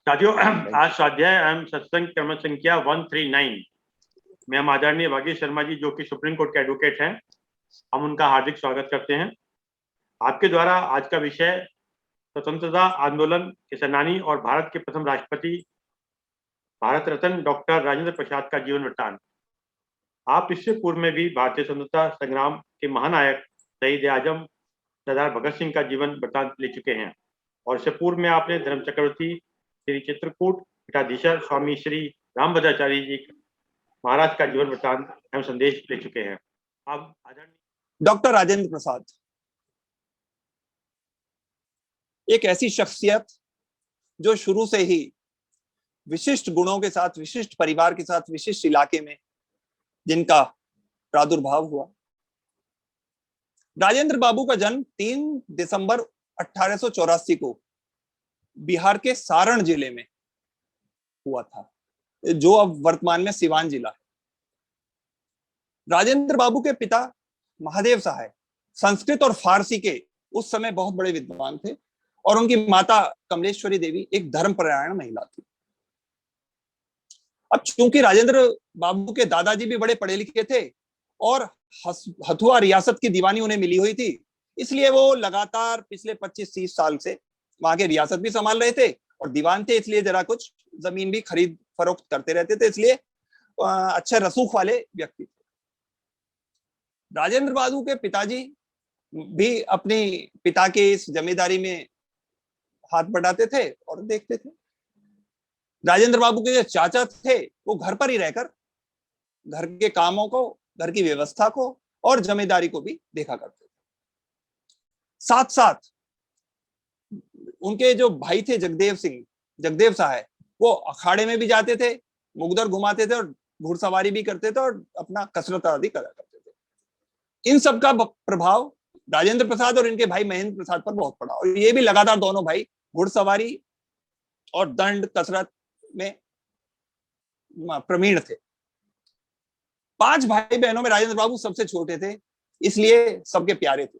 साथियों, आज स्वाध्याय एवं सत्संग क्रम संख्या 139 में हम आदरणीय भागीश शर्मा जी, जो कि सुप्रीम कोर्ट के एडवोकेट हैं, हम उनका हार्दिक स्वागत करते हैं। आपके द्वारा आज का विषय स्वतंत्रता आंदोलन के सेनानी और भारत के प्रथम राष्ट्रपति भारत रत्न डॉक्टर राजेंद्र प्रसाद का जीवन वृत्तांत। आप इससे पूर्व में भी भारतीय स्वतंत्रता संग्राम के महानायक शहीद आजम सरदार भगत सिंह का जीवन वृत्तांत ले चुके हैं, और इससे पूर्व में आपने धर्म चक्रवर्ती श्री चित्रकूट पीठाधीश्वर स्वामी श्री रामभद्राचार्य जी महाराज का जीवन वृत्तांत एवं संदेश ले चुके हैं। अब डॉक्टर राजेंद्र प्रसाद एक ऐसी शख्सियत जो शुरू से ही विशिष्ट गुणों के साथ, विशिष्ट परिवार के साथ, विशिष्ट इलाके में जिनका प्रादुर्भाव हुआ। राजेंद्र बाबू का जन्म 3 दिसंबर 1884 को बिहार के सारण जिले में हुआ था, जो अब वर्तमान में सिवान जिला है। राजेंद्र बाबू के पिता महादेव सहाय संस्कृत और फारसी के उस समय बहुत बड़े विद्वान थे, और उनकी माता कमलेश्वरी देवी एक धर्मपरायण महिला थी। अब चूंकि राजेंद्र बाबू के दादाजी भी बड़े पढ़े लिखे थे और हथुआ रियासत की दीवानी उन्हें मिली हुई थी, इसलिए वो लगातार पिछले 25-30 साल से वहां के रियासत भी संभाल रहे थे और दीवान थे, इसलिए जरा कुछ जमीन भी खरीद फरोख्त करते रहते थे, इसलिए अच्छे रसूख वाले व्यक्ति थे। राजेंद्र बाबू के पिताजी भी अपनी पिता के इस जमींदारी में हाथ बढ़ाते थे और देखते थे। राजेंद्र बाबू के जो चाचा थे वो घर पर ही रहकर घर के कामों को, घर की व्यवस्था को और जमींदारी को भी देखा करते थे। साथ साथ उनके जो भाई थे जगदेव सहाय, वो अखाड़े में भी जाते थे, मुगदर घुमाते थे और घुड़सवारी भी करते थे और अपना कसरत आदि करा करते थे। इन सब का प्रभाव राजेंद्र प्रसाद और इनके भाई महेंद्र प्रसाद पर बहुत पड़ा, और ये भी लगातार दोनों भाई घुड़सवारी और दंड कसरत में प्रवीण थे। 5 भाई बहनों में राजेंद्र बाबू सबसे छोटे थे, इसलिए सबके प्यारे थे।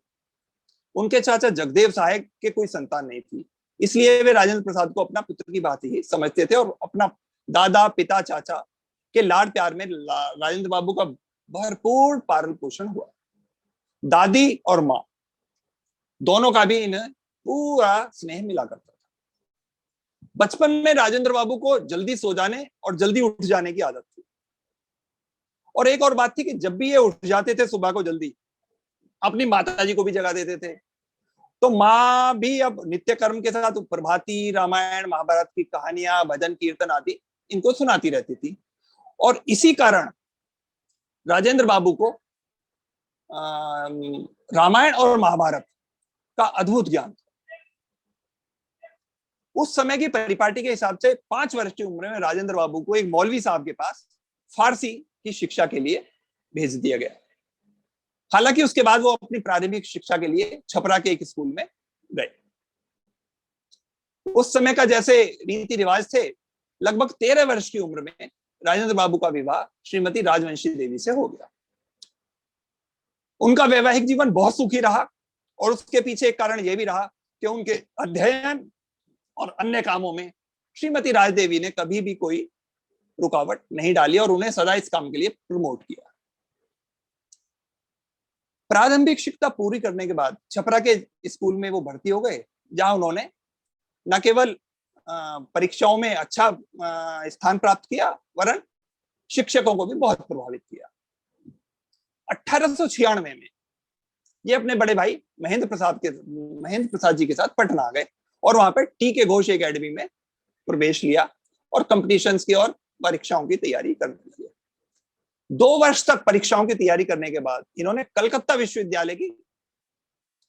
उनके चाचा जगदेव सहाय के कोई संतान नहीं थी, इसलिए वे राजेंद्र प्रसाद को अपना पुत्र की भांति ही समझते थे, और अपना दादा, पिता, चाचा के लाड प्यार में राजेंद्र बाबू का भरपूर पालन पोषण हुआ। दादी और माँ दोनों का भी इन्हें पूरा स्नेह मिला करता था। बचपन में राजेंद्र बाबू को जल्दी सो जाने और जल्दी उठ जाने की आदत थी, और एक और बात थी कि जब भी ये उठ जाते थे सुबह को जल्दी, अपनी माताजी को भी जगा देते थे। तो माँ भी अब नित्य कर्म के साथ प्रभाती, रामायण, महाभारत की कहानियां, भजन, कीर्तन आदि इनको सुनाती रहती थी, और इसी कारण राजेंद्र बाबू को रामायण और महाभारत का अद्भुत ज्ञान था। उस समय की परिपाटी के हिसाब से 5 वर्ष की उम्र में राजेंद्र बाबू को एक मौलवी साहब के पास फारसी की शिक्षा के लिए भेज दिया गया। हालांकि उसके बाद वो अपनी प्रारंभिक शिक्षा के लिए छपरा के एक स्कूल में गए। उस समय का जैसे रीति रिवाज थे, लगभग 13 वर्ष की उम्र में राजेंद्र बाबू का विवाह श्रीमती राजवंशी देवी से हो गया। उनका वैवाहिक जीवन बहुत सुखी रहा, और उसके पीछे एक कारण यह भी रहा कि उनके अध्ययन और अन्य कामों में श्रीमती राज देवी ने कभी भी कोई रुकावट नहीं डाली और उन्हें सदा इस काम के लिए प्रमोट किया। प्रारंभिक शिक्षा पूरी करने के बाद छपरा के स्कूल में वो भर्ती हो गए, जहां उन्होंने न केवल परीक्षाओं में अच्छा स्थान प्राप्त किया, वरन शिक्षकों को भी बहुत प्रभावित किया। 1896 में ये अपने बड़े भाई महेंद्र प्रसाद जी के साथ पटना आ गए, और वहां पर टी के घोष एकेडमी में प्रवेश लिया और कंपटीशंस की और परीक्षाओं की तैयारी करने लगे। 2 वर्ष तक परीक्षाओं की तैयारी करने के बाद इन्होंने कलकत्ता विश्वविद्यालय की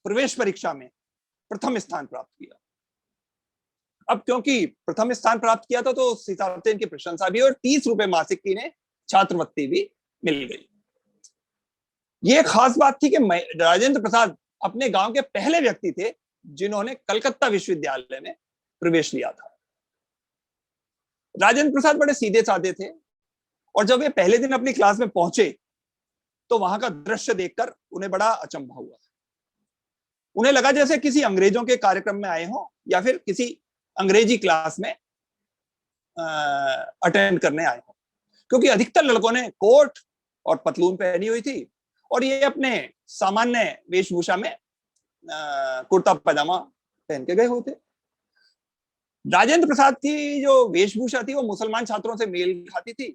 प्रवेश परीक्षा में प्रथम स्थान प्राप्त किया। अब क्योंकि प्रथम स्थान प्राप्त किया था, तो उस हिसाब से इनकी प्रशंसा भी, और 30 रुपए मासिक की इन्हें छात्रवृत्ति भी मिल गई। ये खास बात थी कि राजेंद्र प्रसाद अपने गांव के पहले व्यक्ति थे जिन्होंने कलकत्ता विश्वविद्यालय में प्रवेश लिया था। राजेंद्र प्रसाद बड़े सीधे साधे थे, और जब ये पहले दिन अपनी क्लास में पहुंचे तो वहां का दृश्य देखकर उन्हें बड़ा अचंभा हुआ। उन्हें लगा जैसे किसी अंग्रेजों के कार्यक्रम में आए हों, या फिर किसी अंग्रेजी क्लास में अटेंड करने आए हों, क्योंकि अधिकतर लड़कों ने कोट और पतलून पहनी हुई थी और ये अपने सामान्य वेशभूषा में कुर्ता पैजामा पहन के गए हुए थे। राजेंद्र प्रसाद की जो वेशभूषा थी वो मुसलमान छात्रों से मेल खाती थी,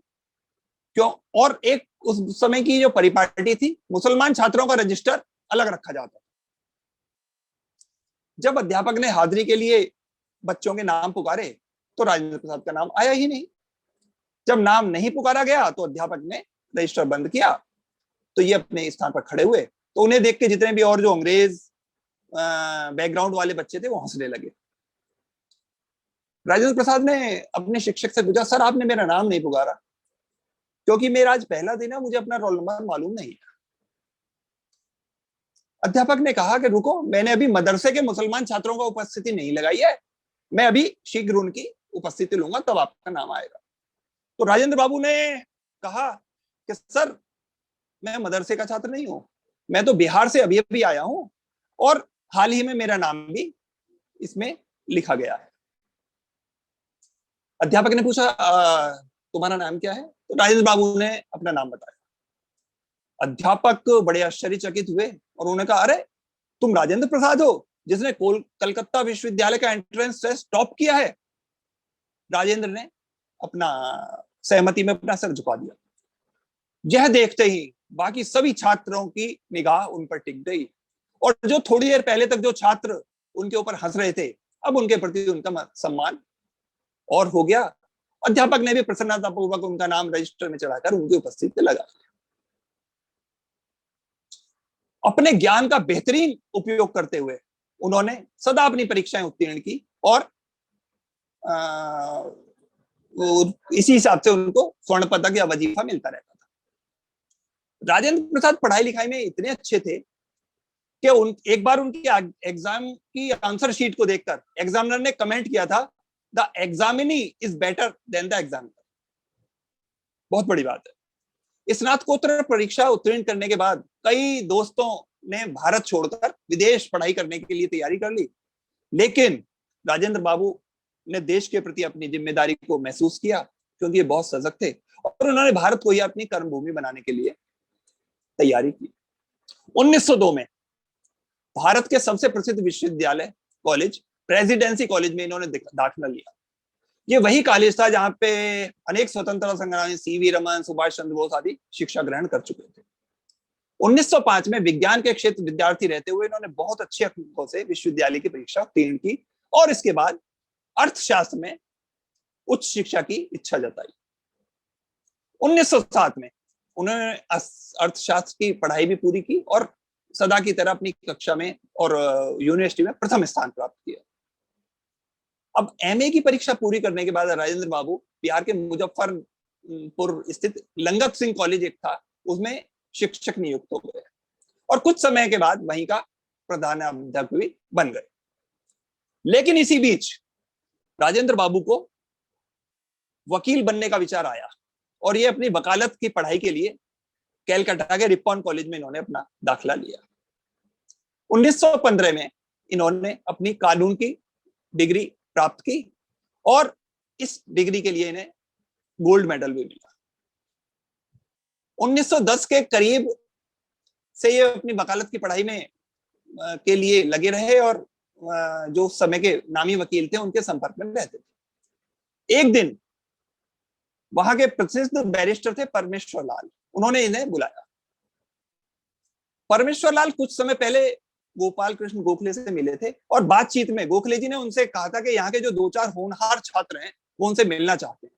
क्यों? और एक उस समय की जो परिपाटी थी, मुसलमान छात्रों का रजिस्टर अलग रखा जाता। जब अध्यापक ने हाजिरी के लिए बच्चों के नाम पुकारे तो राजेंद्र प्रसाद का नाम आया ही नहीं। जब नाम नहीं पुकारा गया तो अध्यापक ने रजिस्टर बंद किया। तो ये अपने स्थान पर खड़े हुए, तो उन्हें देख के जितने भी और जो अंग्रेज बैकग्राउंड वाले बच्चे थे वो हंसने लगे। राजेंद्र प्रसाद ने अपने शिक्षक से पूछा, सर आपने मेरा नाम नहीं पुकारा? क्योंकि मेरा आज पहला दिन है, मुझे अपना रोल नंबर मालूम नहीं है। अध्यापक ने कहा कि रुको, मैंने अभी मदरसे के मुसलमान छात्रों का उपस्थिति नहीं लगाई है, मैं अभी शीघ्र उनकी उपस्थिति लूंगा, तब आपका नाम आएगा। तो राजेंद्र बाबू ने कहा कि सर मैं मदरसे का छात्र नहीं हूं, मैं तो बिहार से अभी अभी आया हूं और हाल ही में मेरा नाम भी इसमें लिखा गया है। अध्यापक ने पूछा तुम्हारा नाम क्या है? तो राजेंद्र बाबू ने अपना नाम बताया। अध्यापक बड़े आश्चर्यचकित हुए और उन्होंने कहा, अरे तुम राजेंद्र प्रसाद हो जिसने कलकत्ता विश्वविद्यालय का एंट्रेंस टेस्ट टॉप किया है? राजेंद्र ने अपना सहमति में अपना सर झुका दिया। यह देखते ही बाकी सभी छात्रों की निगाह उन पर टिक गई और जो थोड़ी देर पहले तक जो छात्र उनके ऊपर हंस रहे थे, अब उनके प्रति उनका सम्मान और हो गया। अध्यापक ने भी प्रसन्नतापूर्वक उनका नाम रजिस्टर में चढ़ाकर उनकी उपस्थिति लगा। अपने ज्ञान का बेहतरीन उपयोग करते हुए उन्होंने सदा अपनी परीक्षाएं उत्तीर्ण की और इसी हिसाब से उनको स्वर्ण पदक या वजीफा मिलता रहता था। राजेंद्र प्रसाद पढ़ाई लिखाई में इतने अच्छे थे कि एक बार उनकी एग्जाम की आंसर शीट को देखकर एग्जामिनर ने कमेंट किया था, the examinee is better than the examiner. बहुत बड़ी बात है। स्नातकोत्तर परीक्षा उत्तीर्ण करने के बाद कई दोस्तों ने भारत छोड़कर विदेश पढ़ाई करने के लिए तैयारी कर ली, लेकिन राजेंद्र बाबू ने देश के प्रति अपनी जिम्मेदारी को महसूस किया, क्योंकि ये बहुत सजग थे और उन्होंने भारत को ही अपनी कर्मभूमि बनाने के लिए तैयारी की। 1902 में भारत के सबसे प्रसिद्ध विश्वविद्यालय कॉलेज प्रेसिडेंसी कॉलेज में इन्होंने दाखिला लिया। ये वही कॉलेज था जहां पे अनेक स्वतंत्रता संग्रामी सीवी रमन, सुभाष चंद्र बोस आदि शिक्षा ग्रहण कर चुके थे। 1905 में विज्ञान के क्षेत्र विद्यार्थी रहते हुए इन्होंने बहुत अच्छे अंकों से विश्वविद्यालय की परीक्षा उत्तीर्ण की और इसके बाद अर्थशास्त्र में उच्च शिक्षा की इच्छा जताई। 1907 में उन्होंने अर्थशास्त्र की पढ़ाई भी पूरी की और सदा की तरह अपनी कक्षा में और यूनिवर्सिटी में प्रथम स्थान प्राप्त किया। अब एमए की परीक्षा पूरी करने के बाद राजेंद्र बाबू बिहार के मुजफ्फरपुर स्थित लंगत सिंह कॉलेज एक था, उसमें शिक्षक नियुक्त हो गए और कुछ समय के बाद वहीं का प्रधानाध्यापक भी बन गए। लेकिन इसी बीच राजेंद्र बाबू को वकील बनने का विचार आया और ये अपनी वकालत की पढ़ाई के लिए कैलकाटा के रिपॉन कॉलेज में इन्होंने अपना दाखिला लिया। 1915 में इन्होंने अपनी कानून की डिग्री प्राप्त की और इस डिग्री के लिए इन्हें गोल्ड मेडल भी मिला। 1910 के करीब से ये अपनी वकालत की पढ़ाई में के लिए लगे रहे और जो समय के नामी वकील थे उनके संपर्क में रहते थे। एक दिन वहां के प्रसिद्ध बैरिस्टर थे परमेश्वर लाल, उन्होंने इन्हें बुलाया। परमेश्वर लाल कुछ समय पहले गोपाल कृष्ण गोखले से मिले थे और बातचीत में गोखले जी ने उनसे कहा था कि यहाँ के जो 2-4 होनहार छात्र हैं वो उनसे मिलना चाहते हैं।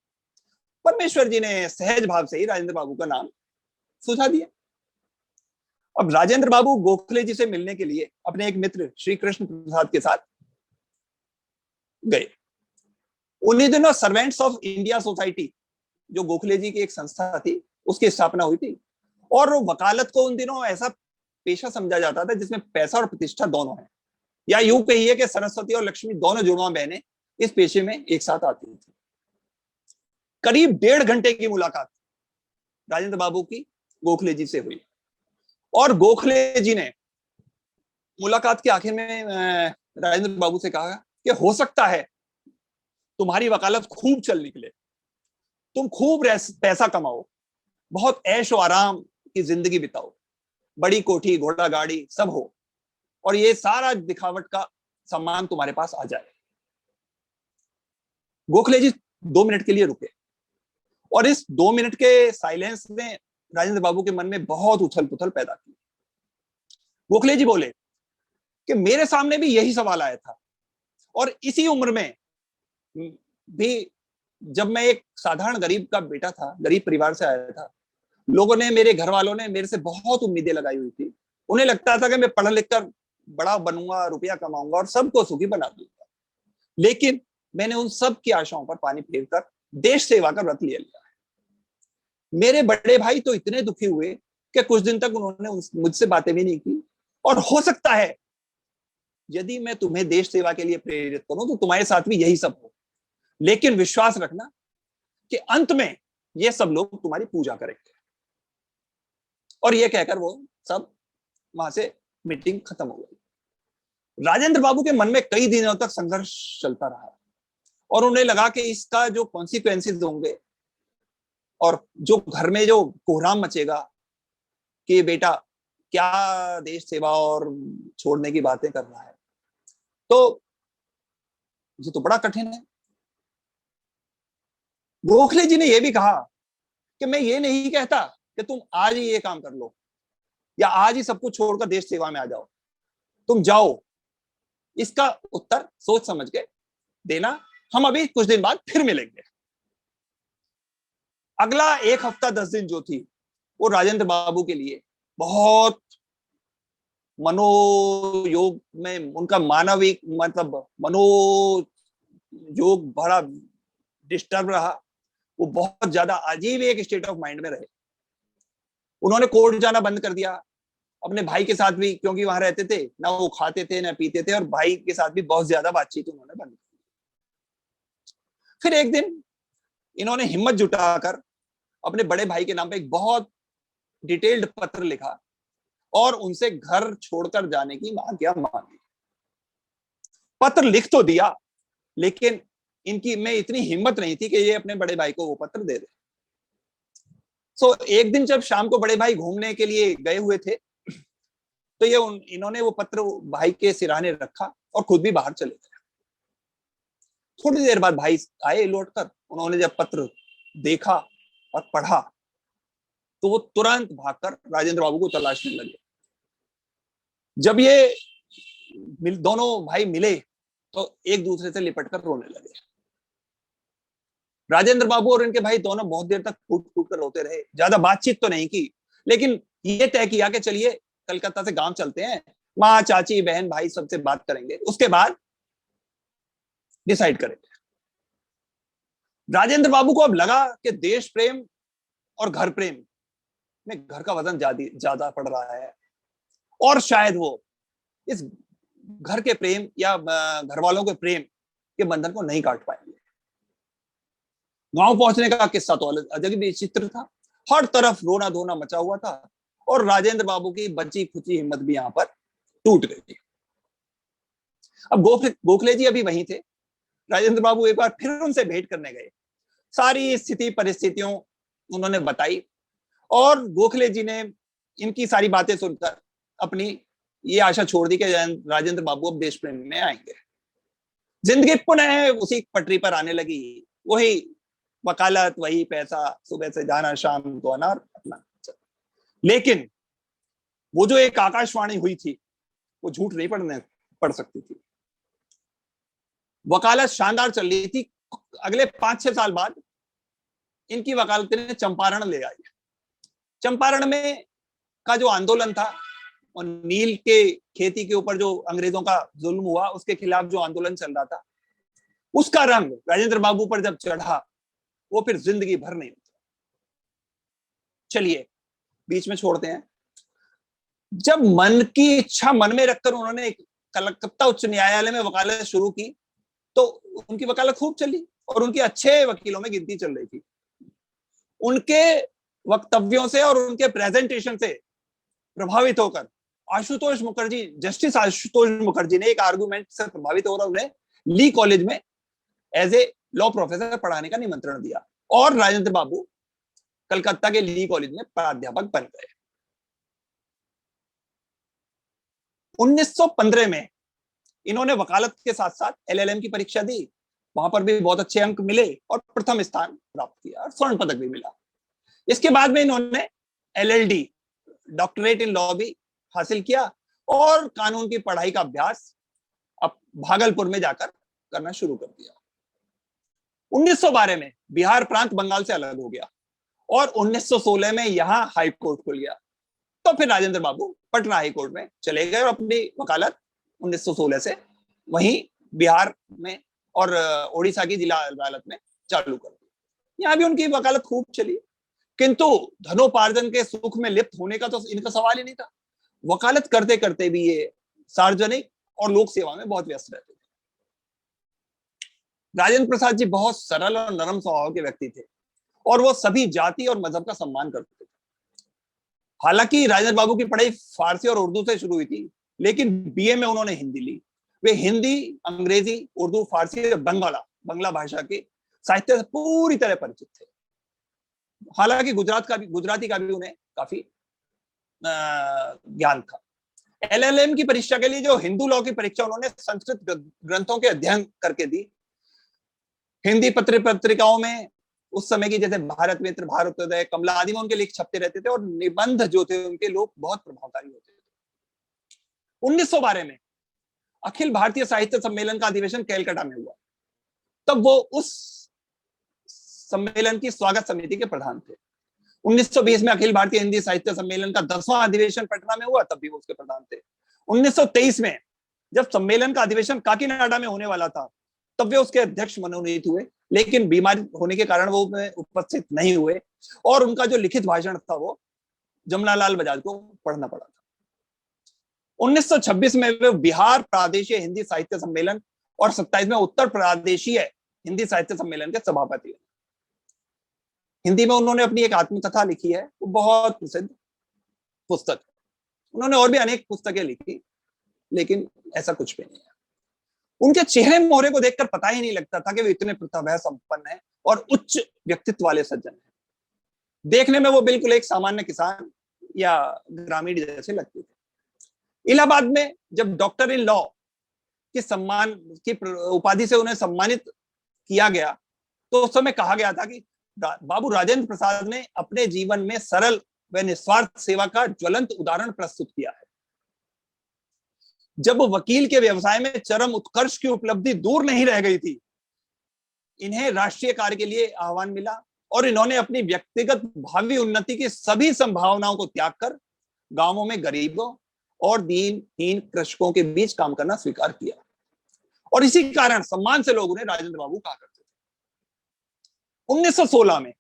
परमेश्वर जी ने सहज भाव से ही राजेंद्र बाबू का नाम सुझा दिया। अब राजेंद्र बाबू गोखले जी से मिलने के लिए अपने एक मित्र श्री कृष्ण प्रसाद के साथ गए। उन्हीं दिनों सर्वेंट्स ऑफ इंडिया सोसाइटी जो गोखले जी की एक संस्था थी उसकी स्थापना हुई थी और वकालत को उन दिनों ऐसा पेशा समझा जाता था जिसमें पैसा और प्रतिष्ठा दोनों है, या यूं कहिए कि सरस्वती और लक्ष्मी दोनों जुड़वा बहनें इस पेशे में एक साथ आती थी। करीब 1.5 घंटे की मुलाकात राजेंद्र बाबू की गोखले जी से हुई और गोखले जी ने मुलाकात के आखिर में राजेंद्र बाबू से कहा कि हो सकता है तुम्हारी वकालत खूब चल निकले, तुम खूब पैसा कमाओ, बहुत ऐश और आराम की जिंदगी बिताओ, बड़ी कोठी घोड़ा गाड़ी सब हो, और ये सारा दिखावट का सम्मान तुम्हारे पास आ जाए। गोखले जी 2 मिनट के लिए रुके, और इस 2 मिनट के साइलेंस ने राजेंद्र बाबू के मन में बहुत उथल पुथल पैदा की। गोखले जी बोले कि मेरे सामने भी यही सवाल आया था, और इसी उम्र में भी, जब मैं एक साधारण गरीब का बेटा था, गरीब परिवार से आया था, लोगों ने, मेरे घर वालों ने मेरे से बहुत उम्मीदें लगाई हुई थी। उन्हें लगता था कि मैं पढ़ लिख कर बड़ा बनूंगा, रुपया कमाऊंगा और सबको सुखी बना दूंगा। लेकिन मैंने उन सब की आशाओं पर पानी फेरकर देश सेवा का व्रत ले लिया है। मेरे बड़े भाई तो इतने दुखी हुए कि कुछ दिन तक उन्होंने मुझसे बातें भी नहीं की, और हो सकता है यदि मैं तुम्हें देश सेवा के लिए प्रेरित करूं तो तुम्हारे साथ भी यही सब हो, लेकिन विश्वास रखना कि अंत में ये सब लोग तुम्हारी पूजा करेंगे। और ये कहकर वो सब वहां से मीटिंग खत्म हो गई। राजेंद्र बाबू के मन में कई दिनों तक संघर्ष चलता रहा, और उन्हें लगा कि इसका जो कॉन्सिक्वेंसेस होंगे, और जो घर में जो कोहराम मचेगा कि बेटा क्या देश सेवा और छोड़ने की बातें कर रहा है, तो ये तो बड़ा कठिन है। गोखले जी ने यह भी कहा कि मैं ये नहीं कहता कि तुम आज ही ये काम कर लो या आज ही सब कुछ छोड़कर देश सेवा में आ जाओ, तुम जाओ, इसका उत्तर सोच समझ के देना, हम अभी कुछ दिन बाद फिर मिलेंगे। अगला 1 हफ्ता 10 दिन जो थी, वो राजेंद्र बाबू के लिए बहुत मनोयोग में, उनका मानविक मतलब मनोयोग बड़ा डिस्टर्ब रहा। वो बहुत ज्यादा अजीब एक स्टेट ऑफ माइंड में रहे। उन्होंने कोर्ट जाना बंद कर दिया, अपने भाई के साथ भी, क्योंकि वहां रहते थे ना, वो खाते थे ना पीते थे, और भाई के साथ भी बहुत ज्यादा बातचीत उन्होंने बंद कर दी। फिर एक दिन इन्होंने हिम्मत जुटाकर अपने बड़े भाई के नाम पे एक बहुत डिटेल्ड पत्र लिखा और उनसे घर छोड़कर जाने की मांगी। पत्र लिख तो दिया, लेकिन इनकी में इतनी हिम्मत नहीं थी कि ये अपने बड़े भाई को वो पत्र दे दे। एक दिन जब शाम को बड़े भाई घूमने के लिए गए हुए थे, तो इन्होंने वो पत्र भाई के सिरहाने रखा और खुद भी बाहर चले गए। थोड़ी देर बाद भाई आए लौटकर, उन्होंने जब पत्र देखा और पढ़ा तो वो तुरंत भागकर राजेंद्र बाबू को तलाशने लगे। जब ये दोनों भाई मिले तो एक दूसरे से लिपटकर रोने लगे। राजेंद्र बाबू और इनके भाई दोनों बहुत देर तक फूट फूट कर रोते रहे। ज्यादा बातचीत तो नहीं की, लेकिन ये तय किया कि चलिए कलकत्ता से गांव चलते हैं, माँ चाची बहन भाई सबसे बात करेंगे, उसके बाद डिसाइड करेंगे। राजेंद्र बाबू को अब लगा कि देश प्रेम और घर प्रेम में घर का वजन ज्यादा पड़ रहा है, और शायद वो इस घर के प्रेम या घर वालों के प्रेम के बंधन को नहीं काट पाएंगे। गांव पहुंचने का किस्सा तो अजब ही विचित्र था। हर तरफ रोना धोना मचा हुआ था, और राजेंद्र बाबू की बची खुची हिम्मत भी यहां पर टूट गई थी। अब गोखले जी अभी वहीं थे। राजेंद्र बाबू एक बार फिर उनसे भेंट करने गए, सारी स्थिति परिस्थितियों उन्होंने बताई, और गोखले जी ने इनकी सारी बातें सुनकर अपनी ये आशा छोड़ दी कि राजेंद्र बाबू अब देश प्रेम में आएंगे। जिंदगी पुनः उसी पटरी पर आने लगी, वही वकालत, वही पैसा, सुबह से जाना शाम को आना अपना। लेकिन वो जो एक आकाशवाणी हुई थी वो झूठ नहीं पड़ सकती थी। वकालत शानदार चल रही थी। अगले 5-6 साल बाद इनकी वकालत ने चंपारण ले आई। चंपारण में का जो आंदोलन था, और नील के खेती के ऊपर जो अंग्रेजों का जुल्म हुआ उसके खिलाफ जो आंदोलन चल रहा था, उसका रंग राजेंद्र बाबू पर जब चढ़ा वो फिर जिंदगी भर नहीं उतरा। चलिए बीच में छोड़ते हैं। जब मन की इच्छा मन में रखकर उन्होंने कलकत्ता उच्च न्यायालय में वकालत शुरू की तो उनकी वकालत खूब चली और उनके अच्छे वकीलों में गिनती चल रही थी। उनके वक्तव्यों से और उनके प्रेजेंटेशन से प्रभावित होकर जस्टिस आशुतोष मुखर्जी ने एक आर्गुमेंट से प्रभावित होकर उन्हें ली कॉलेज में एज ए लॉ प्रोफेसर पढ़ाने का निमंत्रण दिया और राजेंद्र बाबू कलकत्ता के ली कॉलेज में प्राध्यापक बन गए। 1915 में इन्होंने वकालत के साथ साथ एलएलएम की परीक्षा दी, वहां पर भी बहुत अच्छे अंक मिले और प्रथम स्थान प्राप्त किया और स्वर्ण पदक भी मिला। इसके बाद में इन्होंने एलएलडी डॉक्टरेट इन लॉ भी हासिल किया और कानून की पढ़ाई का अभ्यास अब भागलपुर में जाकर करना शुरू कर दिया। 1912 में बिहार प्रांत बंगाल से अलग हो गया और 1916 में यहां हाई कोर्ट खुल गया। तो फिर राजेंद्र बाबू पटना हाई कोर्ट में चले गए और अपनी वकालत 1916 से वहीं बिहार में और ओडिशा की जिला अदालत में चालू कर दी। यहां भी उनकी वकालत खूब चली, किंतु धनोपार्जन के सुख में लिप्त होने का तो इनका सवाल ही नहीं था। वकालत करते करते भी ये सार्वजनिक और लोक सेवा में बहुत व्यस्त रहते थे। राजेंद्र प्रसाद जी बहुत सरल और नरम स्वभाव के व्यक्ति थे और वो सभी जाति और मजहब का सम्मान करते थे। हालांकि राजेंद्र बाबू की पढ़ाई फारसी और उर्दू से शुरू हुई थी, लेकिन बीए में उन्होंने हिंदी ली। वे हिंदी, अंग्रेजी, उर्दू, फारसी और बंगला भाषा के साहित्य से पूरी तरह परिचित थे। हालांकि गुजराती का भी उन्हें काफी ज्ञान था। एलएलएम की परीक्षा के लिए जो हिंदू लॉ की परीक्षा उन्होंने संस्कृत ग्रंथों के अध्ययन करके दी। हिंदी पत्रिकाओं में उस समय की जैसे भारत मित्र, भारतोदय, कमला आदि में उनके लेख छपते रहते थे और निबंध जो थे उनके लोग बहुत प्रभावकारी होते थे। 1912 में अखिल भारतीय साहित्य सम्मेलन का अधिवेशन कैलकाटा में हुआ। तब वो उस सम्मेलन की स्वागत समिति के प्रधान थे। 1920 में अखिल भारतीय हिंदी साहित्य सम्मेलन का 10वां अधिवेशन पटना में हुआ, तब भी वो उसके प्रधान थे। 1923 में जब सम्मेलन का अधिवेशन काकीनाडा में होने वाला था, तब वे उसके अध्यक्ष मनोनीत हुए, लेकिन बीमारी होने के कारण वो उपस्थित नहीं हुए और उनका जो लिखित भाषण था वो जमनालाल बजाज को पढ़ना पड़ा था। 1926 में वे बिहार प्रादेशीय हिंदी साहित्य सम्मेलन और 27 में उत्तर प्रादेशीय हिंदी साहित्य सम्मेलन के सभापति। हिंदी में उन्होंने अपनी एक आत्मकथा लिखी है, वो बहुत प्रसिद्ध पुस्तक। उन्होंने और भी अनेक पुस्तकें लिखी, लेकिन ऐसा कुछ भी नहीं है। उनके चेहरे मोहरे को देखकर पता ही नहीं लगता था कि वे इतने प्रतिभा संपन्न हैं और उच्च व्यक्तित्व वाले सज्जन हैं। देखने में वो बिल्कुल एक सामान्य किसान या ग्रामीण जैसे लगते थे। इलाहाबाद में जब डॉक्टर इन लॉ के सम्मान की उपाधि से उन्हें सम्मानित किया गया, तो उस समय कहा गया था कि बाबू राजेंद्र प्रसाद ने अपने जीवन में सरल व निस्वार्थ सेवा का ज्वलंत उदाहरण प्रस्तुत किया है। जब वकील के व्यवसाय में चरम उत्कर्ष की उपलब्धि दूर नहीं रह गई थी, इन्हें राष्ट्रीय कार्य के लिए आह्वान मिला और इन्होंने अपनी व्यक्तिगत भावी उन्नति की सभी संभावनाओं को त्याग कर गांवों में गरीबों और दीनहीन कृषकों के बीच काम करना स्वीकार किया और इसी कारण सम्मान से लोग उन्हें राजेंद्र बाबू कहा करते थे। 1916 में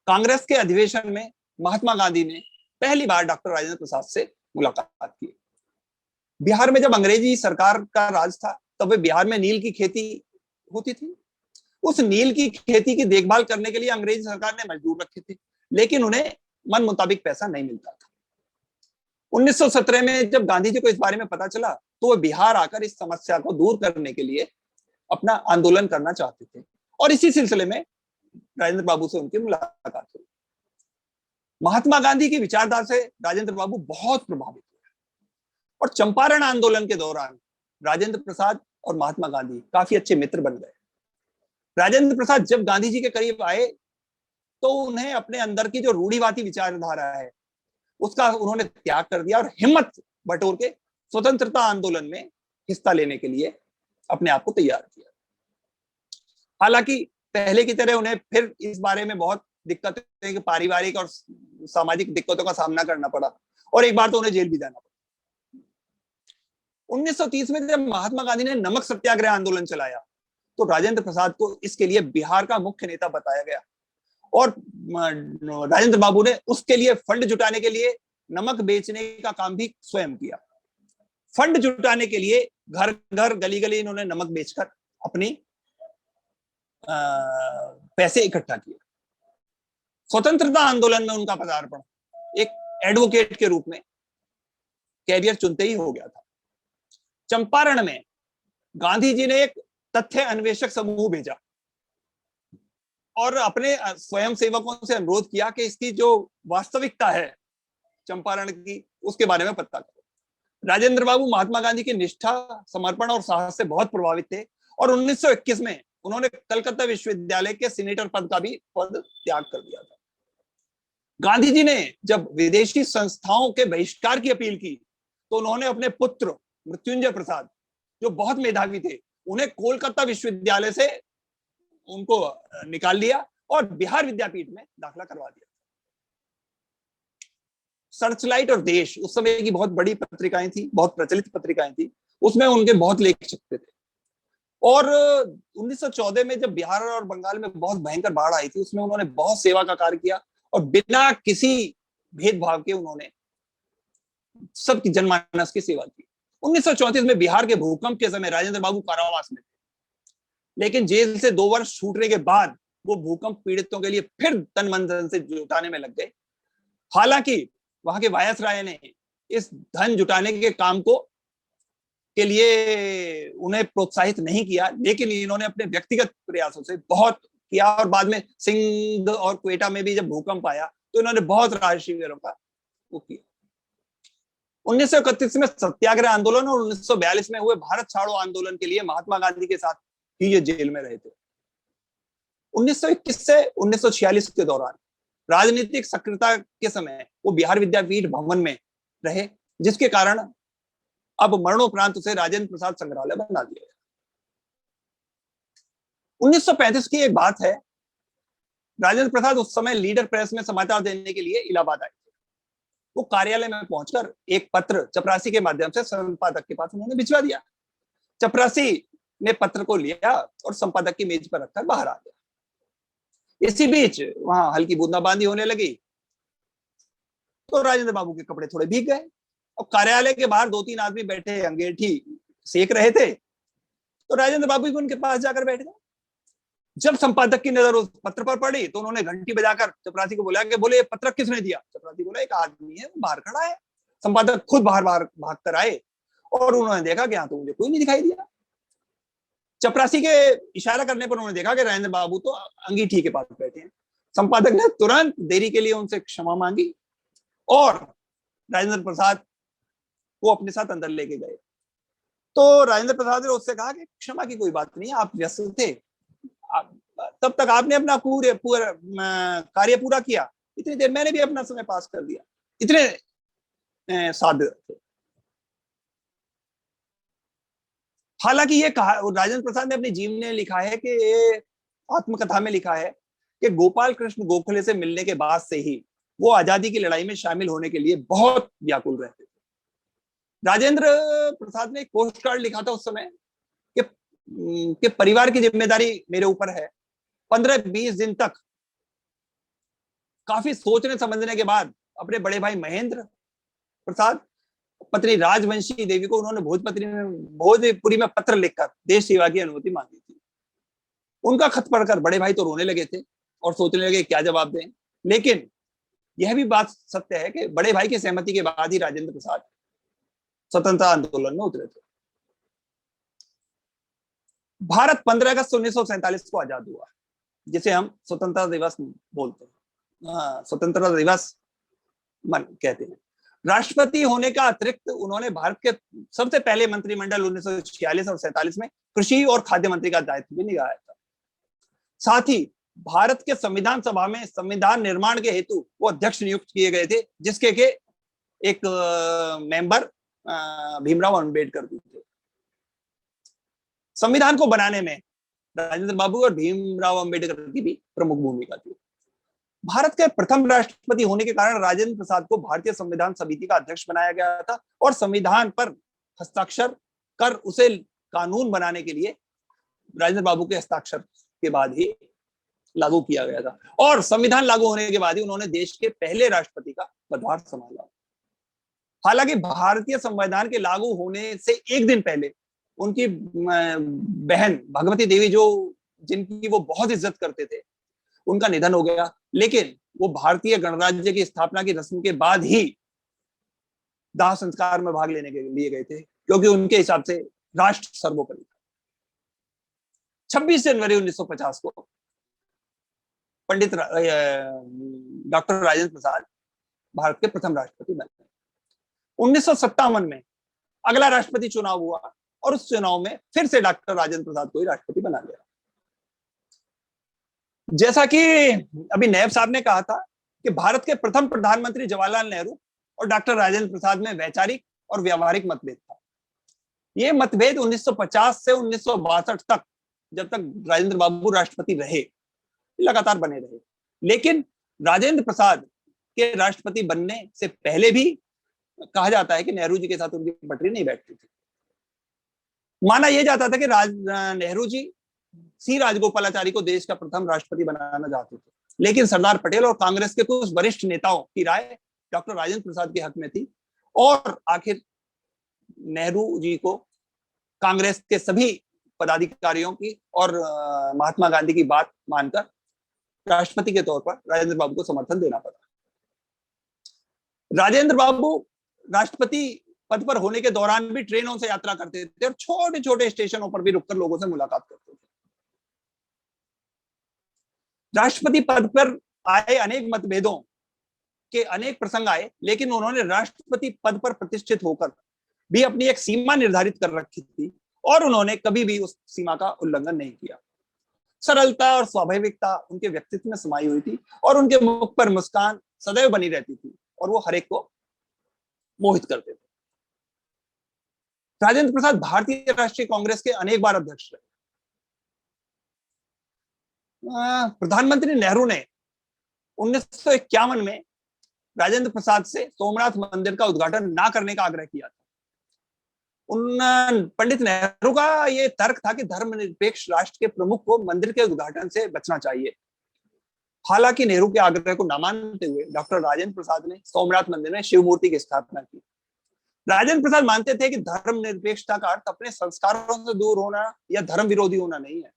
कांग्रेस के अधिवेशन में महात्मा गांधी ने पहली बार डॉक्टर राजेंद्र प्रसाद से मुलाकात की। बिहार में जब अंग्रेजी सरकार का राज था, तब बिहार में नील की खेती होती थी। उस नील की खेती की देखभाल करने के लिए अंग्रेजी सरकार ने मजदूर रखे थे, लेकिन उन्हें मन मुताबिक पैसा नहीं मिलता था। 1917 में जब गांधी जी को इस बारे में पता चला, तो वह बिहार आकर इस समस्या को दूर करने के लिए अपना आंदोलन करना चाहते थे और इसी सिलसिले में राजेंद्र बाबू से उनकी मुलाकात हुई। महात्मा गांधी की विचारधारा से राजेंद्र बाबू बहुत प्रभावित हुए और चंपारण आंदोलन के दौरान राजेंद्र प्रसाद और महात्मा गांधी काफी अच्छे मित्र बन गए। राजेंद्र प्रसाद जब गांधी जी के करीब आए, तो उन्हें अपने अंदर की जो रूढ़िवादी विचारधारा है उसका उन्होंने त्याग कर दिया और हिम्मत बटोर के स्वतंत्रता आंदोलन में हिस्सा लेने के लिए अपने आप को तैयार किया। हालांकि पहले की तरह उन्हें फिर इस बारे में बहुत दिक्कतें, पारिवारिक और सामाजिक दिक्कतों का सामना करना पड़ा और एक बार तो उन्हें जेल भी जाना पड़ा। 1930 में जब महात्मा गांधी ने नमक सत्याग्रह आंदोलन चलाया, तो राजेंद्र प्रसाद को इसके लिए बिहार का मुख्य नेता बताया गया और राजेंद्र बाबू ने उसके लिए फंड जुटाने के लिए नमक बेचने का काम भी स्वयं किया। फंड जुटाने के लिए घर घर, गली गली इन्होंने नमक बेचकर अपनी पैसे इकट्ठा किए। स्वतंत्रता आंदोलन में उनका पदार्पण एक एडवोकेट के रूप में कैरियर चुनते ही हो गया था। चंपारण में गांधी जी ने एक तथ्य अन्वेषक समूह भेजा और अपने स्वयं सेवकों से अनुरोध किया कि इसकी जो वास्तविकता है चंपारण की, उसके बारे में पता करो। राजेंद्र बाबू महात्मा गांधी की निष्ठा, समर्पण और साहस से बहुत प्रभावित थे और 1921 में उन्होंने कलकत्ता विश्वविद्यालय के सीनेटर पद का भी पद त्याग कर दिया था। गांधी जी ने जब विदेशी संस्थाओं के बहिष्कार की अपील की तो उन्होंने अपने पुत्र मृत्युंजय प्रसाद, जो बहुत मेधावी थे, उन्हें कोलकाता विश्वविद्यालय से उनको निकाल लिया और बिहार विद्यापीठ में दाखिला करवा दिया। सर्चलाइट और देश उस समय की बहुत बड़ी पत्रिकाएं थी, बहुत प्रचलित पत्रिकाएं थी, उसमें उनके बहुत लेख छपते थे। और 1914 में जब बिहार और बंगाल में बहुत भयंकर बाढ़ आई थी, उसमें उन्होंने बहुत सेवा का कार्य किया और बिना किसी भेदभाव के उन्होंने सबकी जनमानस की सेवा की। 1934 में बिहार के भूकंप के समय राजेंद्र बाबू कारावास में थे, लेकिन जेल से 2 वर्ष छूटने के बाद वो भूकंप पीड़ितों के लिए फिर तन मन धन से जुटाने में लग गए। हालांकि वहां के वायसराय ने इस धन जुटाने के काम को के लिए उन्हें प्रोत्साहित नहीं किया, लेकिन इन्होंने अपने व्यक्तिगत प्रयासों से बहुत किया और बाद में सिंध और क्वेटा में भी जब भूकंप आया तो इन्होंने बहुत राहत शिविरों का वो किया। 1931 में सत्याग्रह आंदोलन और 1942 में हुए भारत छोड़ो आंदोलन के लिए महात्मा गांधी के साथ ही ये जेल में रहे थे। 1921 से 1946 के दौरान राजनीतिक सक्रियता के समय वो बिहार विद्यापीठ भवन में रहे, जिसके कारण अब मरणोपरांत उसे राजेंद्र प्रसाद संग्रहालय बना दिया गया। 1935 की एक बात है, राजेंद्र प्रसाद उस समय लीडर प्रेस में समाचार देने के लिए इलाहाबाद आए थे। वो कार्यालय में पहुंचकर एक पत्र चपरासी के माध्यम से संपादक के पास उन्होंने भिजवा दिया। चपरासी ने पत्र को लिया और संपादक की मेज पर रखकर बाहर आ गया। इसी बीच वहां हल्की बूंदाबांदी होने लगी तो राजेंद्र बाबू के कपड़े थोड़े भीग गए और कार्यालय के बाहर 2-3 आदमी बैठे अंगीठी सेक रहे थे, तो राजेंद्र बाबू भी उनके पास जाकर बैठ गए। जब संपादक की नजर उस पत्र पर पड़ी तो उन्होंने घंटी बजाकर चपरासी को बोला कि बोले ये पत्र किसने दिया? चपरासी बोला एक आदमी है, वो बाहर खड़ा है। संपादक खुद बाहर भाग कर आए और उन्होंने देखा कि यहाँ तो मुझे कोई नहीं दिखाई दिया। चपरासी के इशारा करने पर उन्होंने देखा कि राजेंद्र बाबू तो अंगीठी के पास बैठे हैं। संपादक ने तुरंत देरी के लिए उनसे क्षमा मांगी और राजेंद्र प्रसाद को अपने साथ अंदर लेके गए। तो राजेंद्र प्रसाद ने उससे कहा कि क्षमा की कोई बात नहीं, आप व्यस्त थे, तब तक आपने अपना पूरा कार्य पूरा किया, इतनी देर मैंने भी अपना समय पास कर दिया। इतने साधे थे। हालांकि ये कहा राजेंद्र प्रसाद ने अपनी जीवनी में लिखा है कि आत्मकथा में लिखा है कि गोपाल कृष्ण गोखले से मिलने के बाद से ही वो आजादी की लड़ाई में शामिल होने के लिए बहुत व्याकुल रहते थे। राजेंद्र प्रसाद ने एक पोस्ट कार्ड लिखा था उस समय कि परिवार की जिम्मेदारी मेरे ऊपर है। 15-20 दिन तक काफी सोचने समझने के बाद अपने बड़े भाई महेंद्र प्रसाद, पत्नी राजवंशी देवी को उन्होंने भोजपुरी में पत्र लिखकर देश सेवा की अनुमति मांगी थी। उनका खत पढ़कर बड़े भाई तो रोने लगे थे और सोचने लगे क्या जवाब दें, लेकिन यह भी बात सत्य है कि बड़े भाई की सहमति के बाद ही राजेंद्र प्रसाद स्वतंत्रता आंदोलन में उतरे थे। भारत 15 अगस्त 1947 को आजाद हुआ, जिसे हम स्वतंत्रता दिवस बोलते हैं, स्वतंत्रता दिवस कहते हैं। राष्ट्रपति होने का अतिरिक्त उन्होंने भारत के सबसे पहले मंत्रिमंडल 1946 और 47 में कृषि और खाद्य मंत्री का दायित्व भी निभाया था। साथ ही भारत के संविधान सभा में संविधान निर्माण के हेतु वो अध्यक्ष नियुक्त किए गए थे, जिसके के एक मेंबर भीमराव अंबेडकर भी थे। संविधान को बनाने में राजेंद्र बाबू और भीमराव अंबेडकर की भी प्रमुख भूमिका थी। भारत के प्रथम राष्ट्रपति होने के कारण राजेंद्र प्रसाद को भारतीय संविधान समिति का अध्यक्ष बनाया गया था और संविधान पर हस्ताक्षर कर उसे कानून बनाने के लिए राजेंद्र बाबू के हस्ताक्षर के बाद ही लागू किया गया था। और संविधान लागू होने के बाद ही उन्होंने देश के पहले राष्ट्रपति का पदभार संभाला। हालांकि भारतीय संविधान के लागू होने से एक दिन पहले उनकी बहन भगवती देवी, जो जिनकी वो बहुत इज्जत करते थे, उनका निधन हो गया। लेकिन वो भारतीय गणराज्य की स्थापना की रस्म के बाद ही दाह संस्कार में भाग लेने के लिए गए थे, क्योंकि उनके हिसाब से राष्ट्र सर्वोपरि था। 26 जनवरी 1950 को पंडित डॉक्टर राजेंद्र प्रसाद भारत के प्रथम राष्ट्रपति बने। 1957 में अगला राष्ट्रपति चुनाव हुआ और उस चुनाव में फिर से डॉक्टर राजेंद्र प्रसाद को ही राष्ट्रपति बना गया। जैसा कि अभी नायब साहब ने कहा था कि भारत के प्रथम प्रधानमंत्री जवाहरलाल नेहरू और डॉक्टर राजेंद्र प्रसाद में वैचारिक और व्यवहारिक मतभेद था। ये मतभेद 1950 से 1962 तक, जब तक राजेंद्र बाबू राष्ट्रपति रहे, लगातार बने रहे। लेकिन राजेंद्र प्रसाद के राष्ट्रपति बनने से पहले भी कहा जाता है कि नेहरू जी के साथ उनकी पटरी नहीं बैठती थी। माना यह जाता था कि नेहरू जी सी राजगोपालाचारी को देश का प्रथम राष्ट्रपति बनाना चाहते थे, लेकिन सरदार पटेल और कांग्रेस के कुछ वरिष्ठ नेताओं की राय डॉक्टर राजेंद्र प्रसाद के हक में थी और आखिर नेहरू जी को कांग्रेस के सभी पदाधिकारियों की और महात्मा गांधी की बात मानकर राष्ट्रपति के तौर पर राजेंद्र बाबू को समर्थन देना पड़ा। राजेंद्र बाबू राष्ट्रपति पद पर होने के दौरान भी ट्रेनों से यात्रा करते थे और छोटे छोटे स्टेशनों पर भी रुककर लोगों से मुलाकात करते थे। राष्ट्रपति पद पर आए अनेक मतभेदों के अनेक प्रसंग आए, लेकिन उन्होंने राष्ट्रपति पद पर प्रतिष्ठित होकर भी अपनी एक सीमा निर्धारित कर रखी थी और उन्होंने कभी भी उस सीमा का उल्लंघन नहीं किया। सरलता और स्वाभाविकता उनके व्यक्तित्व में समाई हुई थी और उनके मुख पर मुस्कान सदैव बनी रहती थी और वो हर एक को मोहित करते थे। राजेंद्र प्रसाद भारतीय राष्ट्रीय कांग्रेस के अनेक बार अध्यक्ष रहे। प्रधानमंत्री नेहरू ने 1951 में राजेंद्र प्रसाद से सोमनाथ मंदिर का उद्घाटन ना करने का आग्रह किया था। पंडित नेहरू का यह तर्क था कि धर्मनिरपेक्ष राष्ट्र के प्रमुख को मंदिर के उद्घाटन से बचना चाहिए। हालांकि नेहरू के आग्रह को न मानते हुए डॉक्टर राजेंद्र प्रसाद ने सोमनाथ मंदिर में शिव मूर्ति की स्थापना की। राजेंद्र प्रसाद मानते थे कि धर्मनिरपेक्षता का अर्थ अपने संस्कारों से दूर होना या धर्म विरोधी होना नहीं है।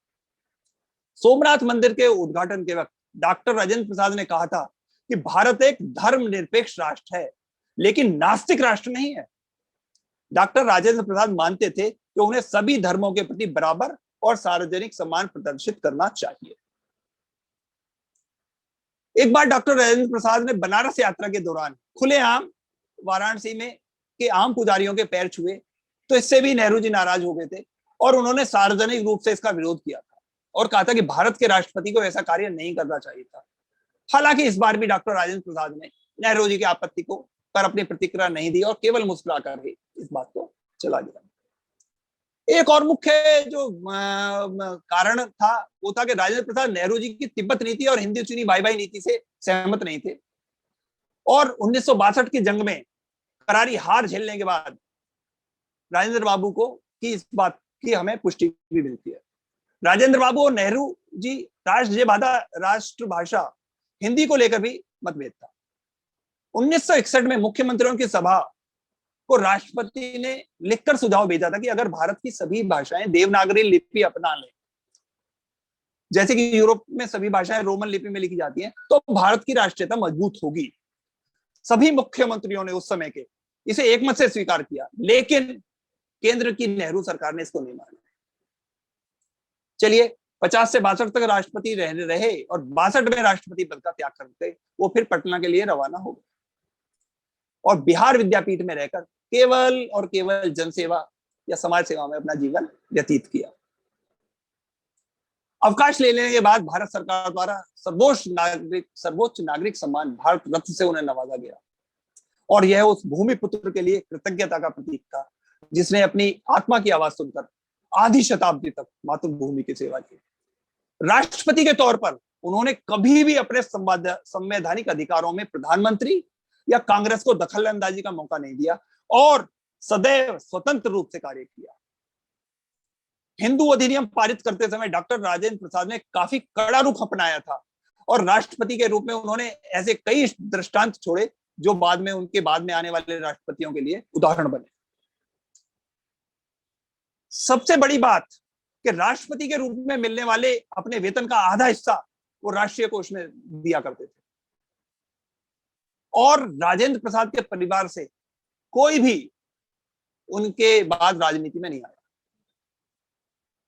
सोमनाथ मंदिर के उद्घाटन के वक्त डॉक्टर राजेंद्र प्रसाद ने कहा था कि भारत एक धर्मनिरपेक्ष राष्ट्र है, लेकिन नास्तिक राष्ट्र नहीं है। डॉक्टर राजेंद्र प्रसाद मानते थे कि उन्हें सभी धर्मों के प्रति बराबर और सार्वजनिक सम्मान प्रदर्शित करना चाहिए। एक बार डॉक्टर राजेंद्र प्रसाद ने बनारस यात्रा के दौरान खुलेआम वाराणसी में के आम पुजारियों के पैर छुए, तो इससे भी नेहरू जी नाराज हो गए थे और उन्होंने सार्वजनिक रूप से इसका विरोध किया था और कहा था कि भारत के राष्ट्रपति को ऐसा कार्य नहीं करना चाहिए था। हालांकि इस बार भी डॉक्टर राजेंद्र प्रसाद ने नेहरू जी की आपत्ति को पर अपनी प्रतिक्रिया नहीं दी और केवल मुस्कुराकर ही इस बात को चला गया। एक और मुख्य जो कारण था वो था कि राजेंद्र प्रसाद नेहरू जी की तिब्बत नीति और हिंदी चीनी भाई भाई नीति से सहमत नहीं थे और 1962 की जंग में करारी हार झेलने के बाद राजेंद्र बाबू को की इस बात की हमें पुष्टि भी मिलती है। राजेंद्र बाबू और नेहरू जी राष्ट्रभाषा हिंदी को लेकर भी मतभेद था। 1961 में मुख्यमंत्रियों की सभा को राष्ट्रपति ने लिखकर सुझाव भेजा था कि अगर भारत की सभी भाषाएं देवनागरी लिपि अपना लें, जैसे कि यूरोप में सभी भाषाएं रोमन लिपि में लिखी जाती हैं, तो भारत की राष्ट्रीयता मजबूत होगी। सभी मुख्यमंत्रियों ने उस समय के इसे एकमत से स्वीकार किया, लेकिन केंद्र की नेहरू सरकार ने इसको नहीं माना। चलिए 50 से 62 तक राष्ट्रपति रहे और 62 में राष्ट्रपति पद का त्याग करके वो फिर पटना के लिए रवाना हो गए और बिहार विद्यापीठ में रहकर केवल और केवल जनसेवा या समाज सेवा में अपना जीवन व्यतीत किया। अवकाश ले लेने के बाद भारत सरकार द्वारा सर्वोच्च नागरिक सम्मान भारत रत्न से उन्हें नवाजा गया और यह उस भूमि पुत्र के लिए कृतज्ञता का प्रतीक था जिसने अपनी आत्मा की आवाज सुनकर आधी शताब्दी तक मातृभूमि की सेवा की। राष्ट्रपति के तौर पर उन्होंने कभी भी अपने संवैधानिक अधिकारों में प्रधानमंत्री या कांग्रेस को दखल अंदाजी का मौका नहीं दिया और सदैव स्वतंत्र रूप से कार्य किया। हिंदू अधिनियम पारित करते समय डॉक्टर राजेंद्र प्रसाद ने काफी कड़ा रुख अपनाया था और राष्ट्रपति के रूप में उन्होंने ऐसे कई दृष्टांत छोड़े जो उनके बाद में आने वाले राष्ट्रपतियों के लिए उदाहरण बने। सबसे बड़ी बात कि राष्ट्रपति के रूप में मिलने वाले अपने वेतन का आधा हिस्सा वो राष्ट्रीय कोष में दिया करते थे और राजेंद्र प्रसाद के परिवार से कोई भी उनके बाद राजनीति में नहीं आया।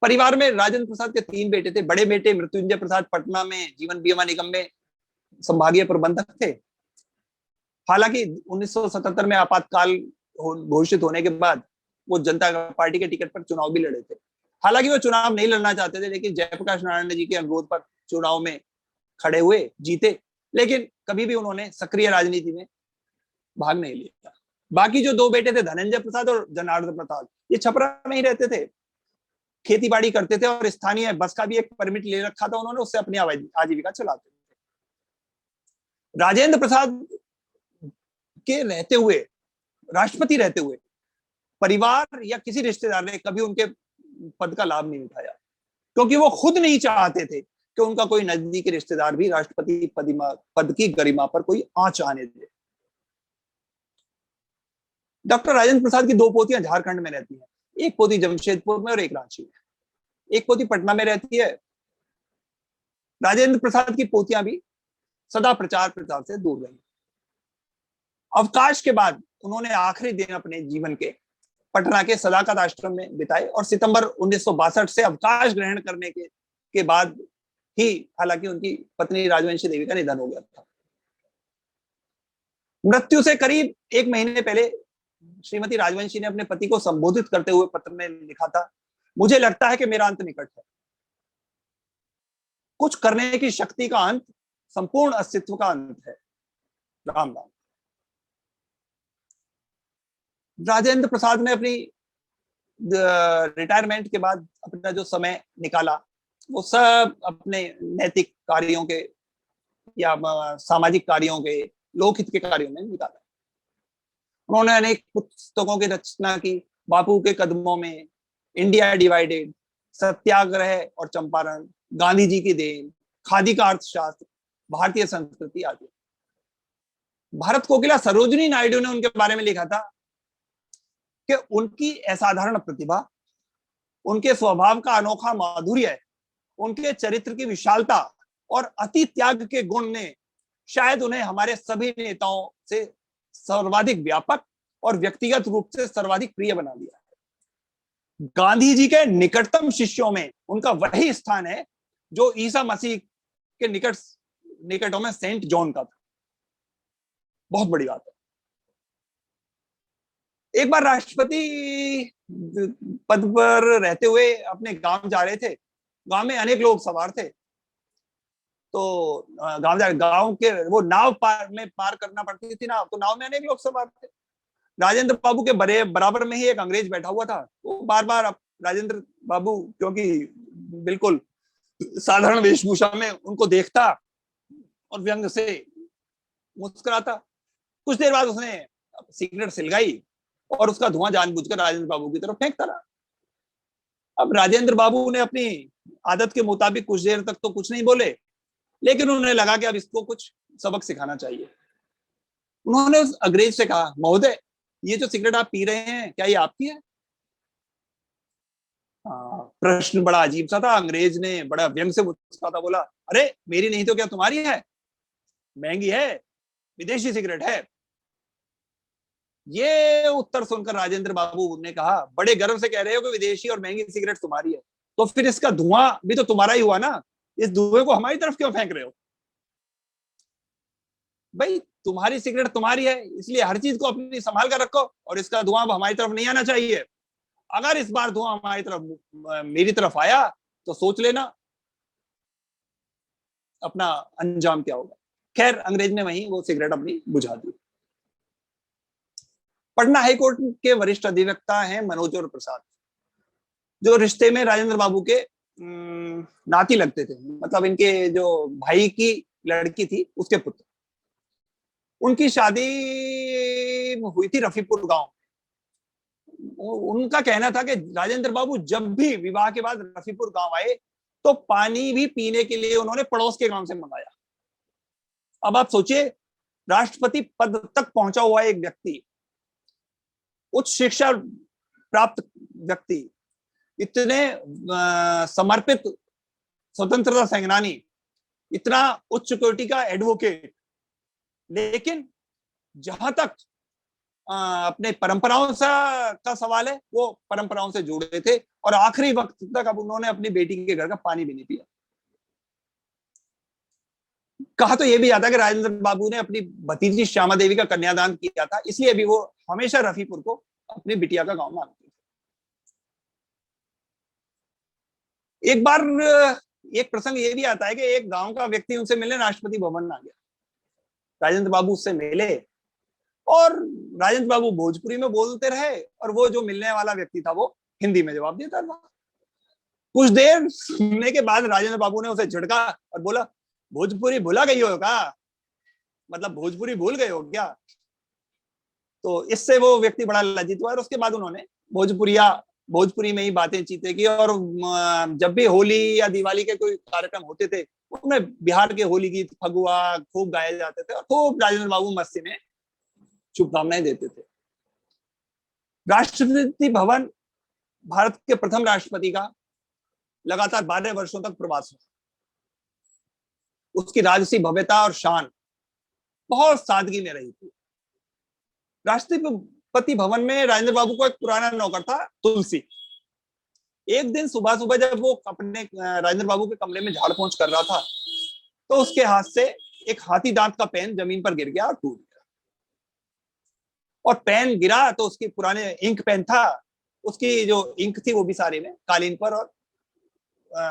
परिवार में राजेंद्र प्रसाद के 3 बेटे थे। बड़े बेटे मृत्युंजय प्रसाद पटना में जीवन बीमा निगम में संभागीय प्रबंधक थे। हालांकि 1977 में आपातकाल घोषित होने के बाद वो जनता पार्टी के टिकट पर चुनाव भी लड़े थे। हालांकि वो चुनाव नहीं लड़ना चाहते थे, लेकिन जयप्रकाश नारायण जी के अनुरोध पर चुनाव में खड़े हुए, जीते, लेकिन कभी भी उन्होंने सक्रिय राजनीति में भाग नहीं लिया। बाकी जो 2 बेटे थे, धनंजय प्रसाद और जनार्दन प्रसाद, ये छपरा में ही रहते थे, खेती बाड़ी करते थे और स्थानीय बस का भी एक परमिट ले रखा था उन्होंने, उससे अपनी आजीविका चलाते थे। राजेंद्र प्रसाद के रहते हुए, राष्ट्रपति रहते हुए, परिवार या किसी रिश्तेदार ने कभी उनके पद का लाभ नहीं उठाया, क्योंकि वो खुद नहीं चाहते थे कि उनका कोई नजदीकी रिश्तेदार भी राष्ट्रपति पद की गरिमा पर कोई आंच आने दे। डॉक्टर राजेंद्र प्रसाद की 2 पोतियां झारखंड में रहती हैं, एक पोती जमशेदपुर में और एक रांची में, एक पोती पटना में रहती है। राजेंद्र प्रसाद की पोतियां भी सदा प्रचार प्रसार से दूर रही। अवकाश के बाद उन्होंने आखिरी दिन अपने जीवन के पटना के सदाकत आश्रम में बिताए और सितंबर 1962 से अवकाश ग्रहण करने के बाद ही हालांकि उनकी पत्नी राजवंशी देवी का निधन हो गया था। मृत्यु से करीब 1 महीने पहले श्रीमती राजवंशी ने अपने पति को संबोधित करते हुए पत्र में लिखा था, मुझे लगता है कि मेरा अंत निकट है। कुछ करने की शक्ति का अंत संपूर्ण अस्तित्व का अंत है। राम राम। राजेंद्र प्रसाद ने अपनी रिटायरमेंट के बाद अपना जो समय निकाला वो सब अपने नैतिक कार्यों के या सामाजिक कार्यों के, लोकहित के कार्यों में निकाला। उन्होंने अनेक पुस्तकों की रचना की, बापू के कदमों में, इंडिया डिवाइडेड, सत्याग्रह और चंपारण, गांधी जी की देन, खादी का अर्थशास्त्र, भारतीय संस्कृति आदि। भारत कोकिला सरोजिनी नायडू ने उनके बारे में लिखा था कि उनकी असाधारण प्रतिभा, उनके स्वभाव का अनोखा माधुर्य, उनके चरित्र की विशालता और अति त्याग के गुण ने शायद उन्हें हमारे सभी नेताओं से सर्वाधिक व्यापक और व्यक्तिगत रूप से सर्वाधिक प्रिय बना दिया है। गांधी जी के निकटतम शिष्यों में उनका वही स्थान है जो ईसा मसीह के निकटों में सेंट जॉन का था। बहुत बड़ी बात है। एक बार राष्ट्रपति पद पर रहते हुए अपने गांव जा रहे थे। गांव में अनेक लोग सवार थे, तो गांव के वो नाव पार करना पड़ती थी नाव, तो नाव में अनेक लोग सवार थे। राजेंद्र बाबू के बराबर में ही एक अंग्रेज बैठा हुआ था। वो बार बार राजेंद्र बाबू, क्योंकि बिल्कुल साधारण वेशभूषा में, उनको देखता और व्यंग से मुस्कुराता। कुछ देर बाद उसने सिगरेट सिलगाई और उसका धुआं जानबूझकर राजेंद्र बाबू की तरफ फेंकता रहा। अब राजेंद्र बाबू ने अपनी आदत के मुताबिक कुछ देर तक तो कुछ नहीं बोले, लेकिन उन्हें लगा कि अब इसको कुछ सबक सिखाना चाहिए। उन्होंने उस अंग्रेज से कहा, महोदय, ये जो सिगरेट आप पी रहे हैं, क्या ये आपकी है? प्रश्न बड़ा अजीब सा था। अंग्रेज ने बड़ा व्यंग से मुस्कुराता बोला, अरे मेरी नहीं तो क्या तुम्हारी है? महंगी है, विदेशी सिगरेट है। ये उत्तर सुनकर राजेंद्र बाबू ने कहा, बड़े गर्व से कह रहे हो कि विदेशी और महंगी सिगरेट तुम्हारी है, तो फिर इसका धुआं भी तो तुम्हारा ही हुआ ना। इस धुएं को हमारी तरफ क्यों फेंक रहे हो? भाई तुम्हारी सिगरेट तुम्हारी है, इसलिए हर चीज को अपनी संभाल कर रखो और इसका धुआं हमारी तरफ नहीं आना चाहिए। अगर इस बार धुआं हमारी तरफ, मेरी तरफ आया तो सोच लेना अपना अंजाम क्या होगा। खैर, अंग्रेज ने वहीं वो सिगरेट अपनी बुझा दी। पटना हाईकोर्ट के वरिष्ठ अधिवक्ता हैं मनोज प्रसाद, जो रिश्ते में राजेंद्र बाबू के नाती लगते थे, मतलब इनके जो भाई की लड़की थी उसके पुत्र। उनकी शादी हुई थी रफीपुर गांव। उनका कहना था कि राजेंद्र बाबू जब भी विवाह के बाद रफीपुर गांव आए तो पानी भी पीने के लिए उन्होंने पड़ोस के गांव से मंगाया। अब आप सोचिए, राष्ट्रपति पद तक पहुंचा हुआ एक व्यक्ति, उच्च शिक्षा प्राप्त व्यक्ति, इतने समर्पित स्वतंत्रता सेनानी, इतना उच्च कोटि का एडवोकेट, लेकिन जहां तक अपने परंपराओं से का सवाल है, वो परंपराओं से जुड़े थे और आखिरी वक्त तक अब उन्होंने अपनी बेटी के घर का पानी भी नहीं पिया। कहा तो ये भी आता है कि राजेंद्र बाबू ने अपनी भतीजी श्यामा देवी का कन्यादान किया था, इसलिए अभी वो हमेशा रफीपुर को अपनी बिटिया का गांव मानते थे। एक बार एक प्रसंग ये भी आता है कि एक गांव का व्यक्ति उनसे मिलने राष्ट्रपति भवन आ गया। राजेंद्र बाबू उससे मिले और राजेंद्र बाबू भोजपुरी में बोलते रहे और वो जो मिलने वाला व्यक्ति था वो हिंदी में जवाब देता था। कुछ देर सुनने के बाद राजेंद्र बाबू ने उसे झिड़का और बोला, भोजपुरी भुला गई हो क्या? मतलब भोजपुरी भूल गए हो क्या? तो इससे वो व्यक्ति बड़ा लज्जित हुआ और उसके बाद उन्होंने भोजपुरी में ही बातें चीतें की। और जब भी होली या दिवाली के कोई कार्यक्रम होते थे उनमें बिहार के होली गीत, फगुआ खूब गाए जाते थे और खूब राजेंद्र बाबू मस्ती में शुभकामनाएं देते थे। राष्ट्रपति भवन भारत के प्रथम राष्ट्रपति का लगातार 12 वर्षों तक प्रवास हुआ। उसकी राजसी भव्यता और शान बहुत सादगी में रही थी। राष्ट्रपति भवन में राजेंद्र बाबू को एक पुराना नौकर था, तुलसी। एक दिन सुबह सुबह जब वो अपने राजेंद्र बाबू के कमरे में झाड़ पोंछ कर रहा था तो उसके हाथ से एक हाथी दांत का पेन जमीन पर गिर गया और टूट गया। और पेन गिरा तो उसकी पुराने इंक पेन था, उसकी जो इंक थी वो भी सारे में कालीन पर और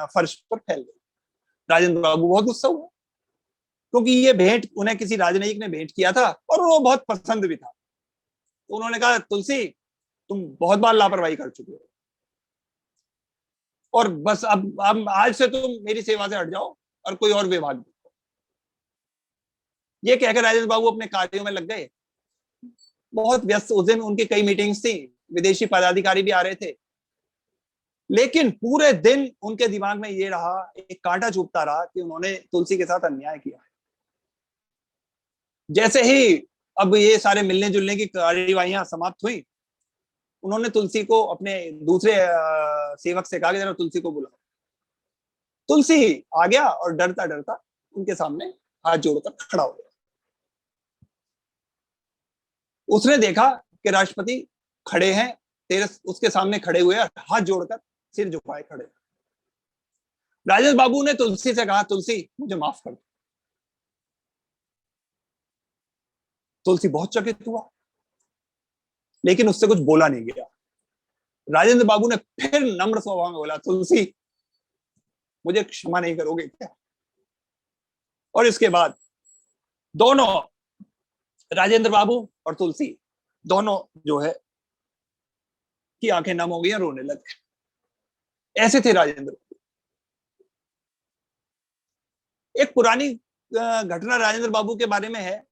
फर्श पर फैल गई। राजेंद्र बाबू बहुत गुस्सा हुआ क्योंकि ये भेंट उन्हें किसी राजनयिक ने भेंट किया था और वो बहुत पसंद भी था। तो उन्होंने कहा, तुलसी तुम बहुत बार लापरवाही कर चुके हो और बस अब आज से तुम मेरी सेवा से हट जाओ और कोई और विभाग देखो। ये कहकर राजेंद्र बाबू अपने कार्यों में लग गए। बहुत व्यस्त, उस दिन उनकी कई मीटिंग्स थी, विदेशी पदाधिकारी भी आ रहे थे, लेकिन पूरे दिन उनके दिमाग में ये रहा, एक कांटा चुभता रहा कि उन्होंने तुलसी के साथ अन्याय किया है। जैसे ही अब ये सारे मिलने जुलने की कार्यवाहियां समाप्त हुई, उन्होंने तुलसी को अपने दूसरे सेवक से कहा कि जरा तुलसी को बुलाओ। तुलसी आ गया और डरता डरता उनके सामने हाथ जोड़कर खड़ा हो गया। उसने देखा कि राष्ट्रपति खड़े हैं, उसके सामने खड़े हुए और हाथ जोड़कर सिर झुकाए खड़े। राजेंद्र बाबू ने तुलसी से कहा, तुलसी मुझे माफ कर दो। तुलसी बहुत चकित हुआ लेकिन उससे कुछ बोला नहीं गया। राजेंद्र बाबू ने फिर नम्र स्वभाव में बोला, तुलसी मुझे क्षमा नहीं करोगे क्या? और इसके बाद दोनों, राजेंद्र बाबू और तुलसी दोनों जो है की आंखें नम हो गई और रोने लगे। ऐसे थे राजेंद्र। एक पुरानी घटना राजेंद्र बाबू के बारे में है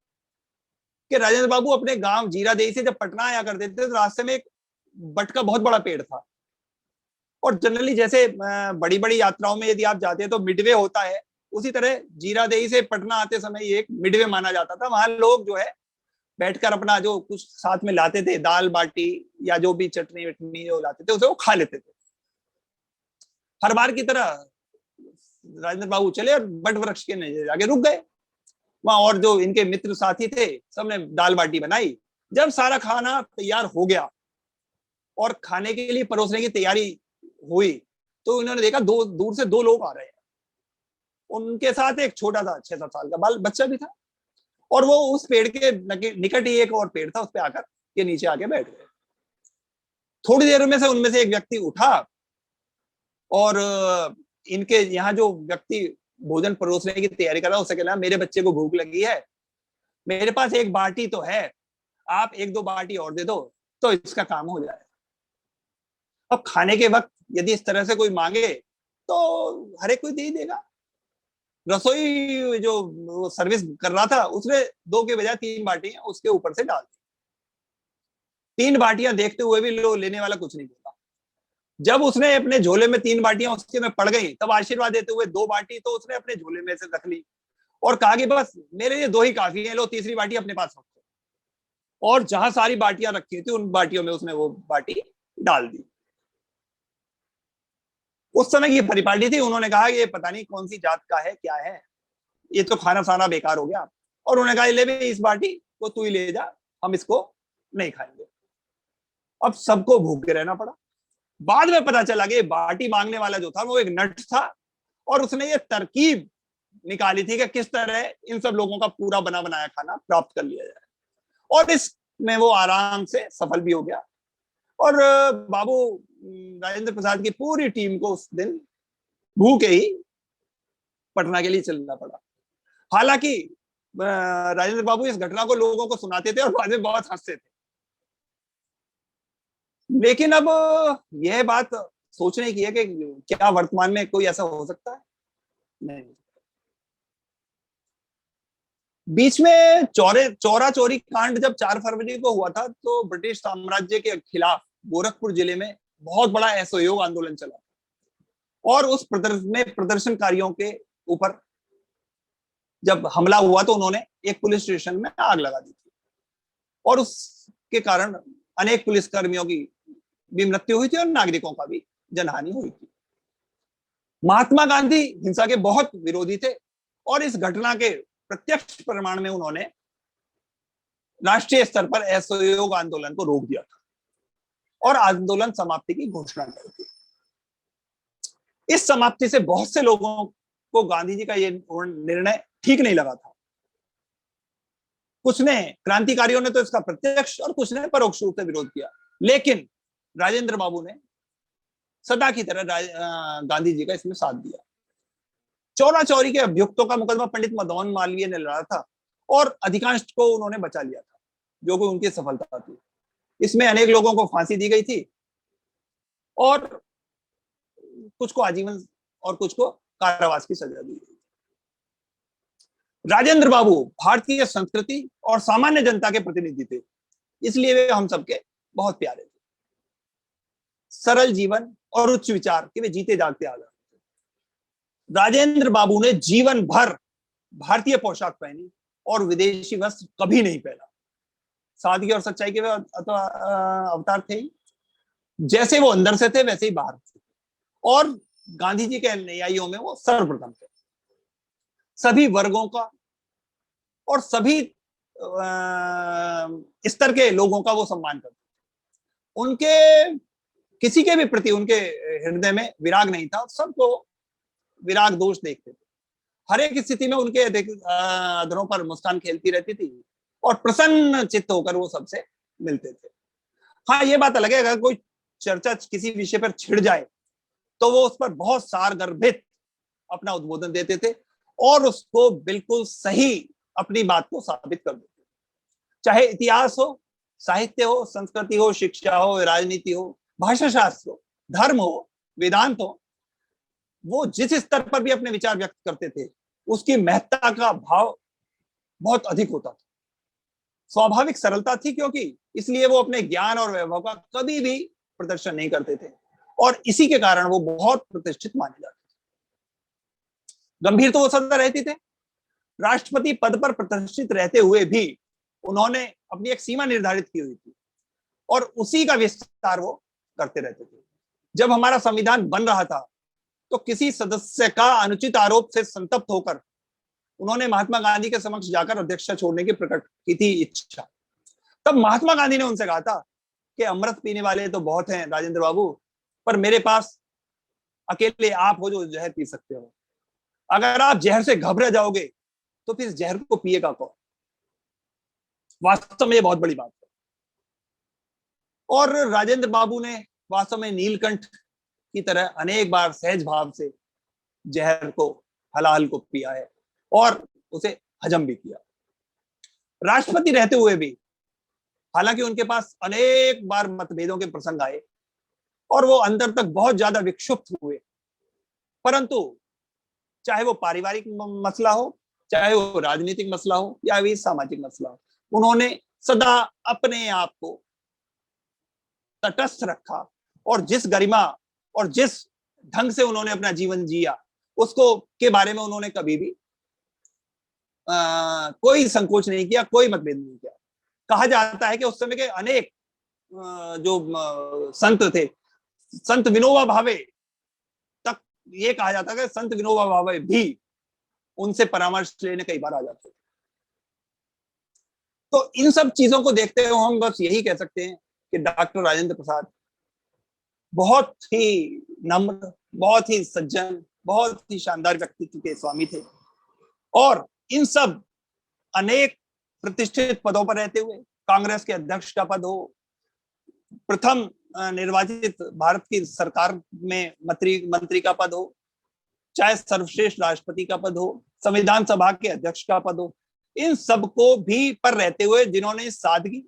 कि राजेंद्र बाबू अपने गांव जीरादेई से जब पटना आया करते थे तो रास्ते में एक बट का बहुत बड़ा पेड़ था। और जनरली जैसे बड़ी बड़ी यात्राओं में यदि आप जाते हैं तो मिडवे होता है, उसी तरह जीरादेई से पटना आते समय एक मिडवे माना जाता था। वहां लोग जो है बैठकर अपना जो कुछ साथ में लाते थे, दाल बाटी या जो भी चटनी वटनी जो लाते थे उसे वो खा लेते थे। हर बार की तरह राजेंद्र बाबू चले और बट वृक्ष के नीचे जाके रुक गए। वहां और जो इनके मित्र साथी थे सबने दाल बाटी बनाई। जब सारा खाना तैयार हो गया और खाने के लिए परोसने की तैयारी हुई तो उन्होंने देखा दूर से दो लोग आ रहे हैं। उनके साथ एक छोटा सा 6-7 साल का बाल बच्चा भी था और वो उस पेड़ के निकट ही एक और पेड़ था, उस पे आकर के नीचे आके बैठ गए। थोड़ी देर में से उनमें से एक व्यक्ति उठा और इनके यहाँ जो व्यक्ति भोजन परोसने की तैयारी कर रहा है उससे कहना, मेरे बच्चे को भूख लगी है, मेरे पास एक बाटी तो है, आप 1-2 बाटी और दे दो तो इसका काम हो जाए। अब खाने के वक्त यदि इस तरह से कोई मांगे तो हर एक कोई दे ही देगा। रसोई जो सर्विस कर रहा था उसने 2 के बजाय 3 बाटियां उसके ऊपर से डाल दी। 3 बाटियां देखते हुए भी लोग लेने वाला कुछ नहीं बोला। जब उसने अपने झोले में 3 बाटियां उसके में पड़ गई तब आशीर्वाद देते हुए 2 बाटी तो उसने अपने झोले में से रख ली और कहा कि बस मेरे लिए 2 ही काफी है, लो तीसरी बाटी अपने पास रखो। और जहां सारी बाटियां रखी थी उन बाटियों में उसने वो बाटी डाल दी। उस समय की परिपाटी थी, उन्होंने कहा ये पता नहीं कौन सी जात का है, क्या है, ये तो खाना सारा बेकार हो गया। और उन्होंने कहा ले भी इस बाटी को तू ही ले जा, हम इसको नहीं खाएंगे। अब सबको भूखे रहना पड़ा। बाद में पता चला कि बाटी मांगने वाला जो था वो एक नट था, और उसने ये तरकीब निकाली थी कि किस तरह इन सब लोगों का पूरा बना बनाया खाना प्राप्त कर लिया जाए, और इसमें वो आराम से सफल भी हो गया। और बाबू राजेंद्र प्रसाद की पूरी टीम को उस दिन भूखे ही पटना के लिए चलना पड़ा। हालांकि राजेंद्र बाबू इस घटना को लोगों को सुनाते थे और बाद में बहुत हंसते थे, लेकिन अब यह बात सोचने की है कि क्या वर्तमान में कोई ऐसा हो सकता है? नहीं। बीच में चौरा चोरी कांड जब 4 फरवरी को हुआ था, तो ब्रिटिश साम्राज्य के खिलाफ गोरखपुर जिले में बहुत बड़ा असहयोग आंदोलन चला, और उस प्रदर्शनकारियों के ऊपर जब हमला हुआ तो उन्होंने एक पुलिस स्टेशन में आग लगा दी थी, और उसके कारण अनेक पुलिसकर्मियों की भी मृत्यु हुई थी और नागरिकों का भी जनहानि हुई थी। महात्मा गांधी हिंसा के बहुत विरोधी थे, और इस घटना के प्रत्यक्ष प्रमाण में उन्होंने राष्ट्रीय स्तर पर असहयोग आंदोलन को रोक दिया था और आंदोलन समाप्ति की घोषणा कर दी। इस समाप्ति से बहुत से लोगों को गांधी जी का यह निर्णय ठीक नहीं लगा था। कुछ ने, क्रांतिकारियों ने तो इसका प्रत्यक्ष और कुछ ने परोक्ष रूप से विरोध किया, लेकिन राजेंद्र बाबू ने सदा की तरह गांधी जी का इसमें साथ दिया। चौरा चौरी के अभियुक्तों का मुकदमा पंडित मदन मालवीय ने लड़ा था, और अधिकांश को उन्होंने बचा लिया था, जो कि उनकी सफलता थी। इसमें अनेक लोगों को फांसी दी गई थी, और कुछ को आजीवन और कुछ को कारावास की सजा दी गई। राजेंद्र बाबू भारतीय संस्कृति और सामान्य जनता के प्रतिनिधि थे, इसलिए वे हम सबके बहुत प्यारे थे। सरल जीवन और उच्च विचार के वे जीते जागते आ गए। राजेंद्र बाबू ने जीवन भर भारतीय पोशाक पहनी और विदेशी वस्त्र कभी नहीं पहना। सादगी और सच्चाई के वे अवतार थे ही। जैसे वो अंदर से थे वैसे ही बाहर थे, और गांधी जी के अनुयायियों में वो सर्वप्रथम थे। सभी वर्गों का और सभी स्तर के लोगों का वो सम्मान करते थे। उनके किसी के भी प्रति उनके हृदय में विराग नहीं था, सबको विराग दोष देखते थे। हर एक स्थिति में उनके अधरों पर मुस्कान खेलती रहती थी, और प्रसन्न चित्त होकर वो सबसे मिलते थे। हाँ, ये बात अलग है, अगर कोई चर्चा किसी विषय पर छिड़ जाए तो वो उस पर बहुत सारगर्भित अपना उद्बोधन देते थे, और उसको बिल्कुल सही अपनी बात को साबित कर देते। चाहे इतिहास हो, साहित्य हो, संस्कृति हो, शिक्षा हो, राजनीति हो, भाषा शास्त्र हो, धर्म हो, वेदांत हो, वो जिस स्तर पर भी अपने विचार व्यक्त करते थे, उसकी महत्ता का भाव बहुत अधिक होता था। स्वाभाविक सरलता थी, क्योंकि इसलिए वो अपने ज्ञान और वैभव का कभी भी प्रदर्शन नहीं करते थे, और इसी के कारण वो बहुत प्रतिष्ठित माने जाते थे। गंभीर तो वो सदा रहते थे। राष्ट्रपति पद पर प्रतिष्ठित रहते हुए भी उन्होंने अपनी एक सीमा निर्धारित की हुई थी, और उसी का विस्तार वो करते रहते थे। जब हमारा संविधान बन रहा था, तो किसी सदस्य का अनुचित आरोप से संतप्त होकर उन्होंने महात्मा गांधी के समक्ष जाकर अध्यक्षता छोड़ने की प्रकट की थी इच्छा। तब महात्मा गांधी ने उनसे कहा था कि अमृत पीने वाले तो बहुत हैं राजेंद्र बाबू, पर मेरे पास अकेले आप हो जो जहर पी सकते हो। अगर आप जहर से घबरा जाओगे तो फिर जहर को पिएगा कौन? वास्तव में ये बहुत बड़ी बात है। और राजेंद्र बाबू ने वास्तव में नीलकंठ की तरह अनेक बार सहज भाव से जहर को, हलाल को पिया है, और उसे हजम भी किया। राष्ट्रपति रहते हुए भी हालांकि उनके पास अनेक बार मतभेदों के प्रसंग आए, और वो अंदर तक बहुत ज्यादा विक्षुब्ध हुए, परंतु चाहे वो पारिवारिक मसला हो, चाहे वो राजनीतिक मसला हो, या भी सामाजिक मसला हो, उन्होंने सदा अपने आप को तटस्थ रखा, और जिस गरिमा और जिस ढंग से उन्होंने अपना जीवन जिया, उसको के बारे में उन्होंने कभी भी कोई संकोच नहीं किया, कोई मतभेद नहीं किया। कहा जाता है कि उस समय के अनेक जो संत थे, संत विनोबा भावे तक ये कहा जाता है कि संत विनोबा भावे भी उनसे परामर्श लेने कई बार आ जाते थे। तो इन सब चीजों को देखते हुए हम बस यही कह सकते हैं कि डॉक्टर राजेंद्र प्रसाद बहुत ही नम्र, बहुत ही सज्जन, बहुत ही शानदार व्यक्तित्व के स्वामी थे। और इन सब अनेक प्रतिष्ठित पदों पर रहते हुए, कांग्रेस के अध्यक्ष का पद हो, प्रथम निर्वाचित भारत की सरकार में मंत्री का पद हो, चाहे सर्वश्रेष्ठ राष्ट्रपति का पद हो, संविधान सभा के अध्यक्ष का पद हो, इन सबको भी पर रहते हुए जिन्होंने सादगी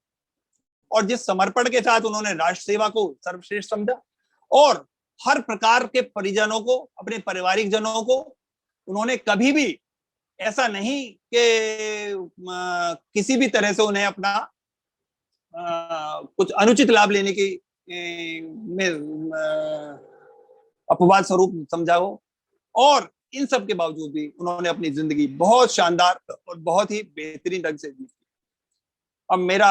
और जिस समर्पण के साथ उन्होंने राष्ट्र सेवा को सर्वश्रेष्ठ समझा, और हर प्रकार के परिजनों को, अपने पारिवारिक जनों को उन्होंने कभी भी ऐसा नहीं कि किसी भी तरह से उन्हें अपना कुछ अनुचित लाभ लेने की में अपवाद स्वरूप समझा हो। और इन सब के बावजूद भी उन्होंने अपनी जिंदगी बहुत शानदार और बहुत ही बेहतरीन ढंग से जी। अब मेरा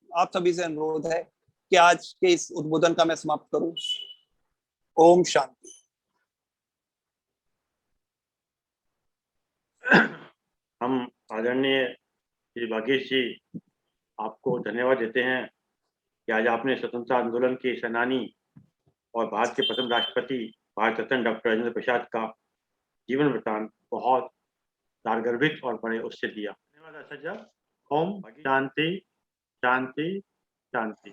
आप सभी से अनुरोध है कि आज के इस उद्बोधन का मैं समाप्त करूं। ओम शांति। हम आदरणीय श्री भागेश जी आपको धन्यवाद देते हैं कि आज आपने स्वतंत्रता आंदोलन के सेनानी और भारत के प्रथम राष्ट्रपति भारत रत्न डॉक्टर राजेंद्र प्रसाद का जीवन वृत्तांत बहुत सारगर्भित और बड़े उससे दिया। धन्यवाद सज्जा। ओम शांति शांति शांति।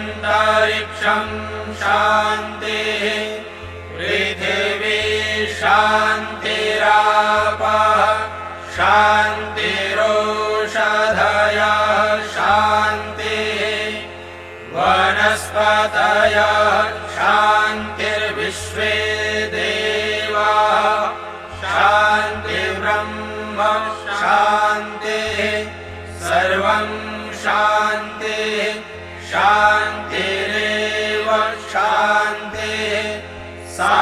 शांतिरंतरिक्षं शांतिः पृथिवी शांतिरापः शांतिरोषधयः शांतिः वनस्पतयः शांतिर्विश्वे देवाः शांतिर्ब्रह्म शांतिः सर्वं शांतिः शांतिरेव शांतिः सा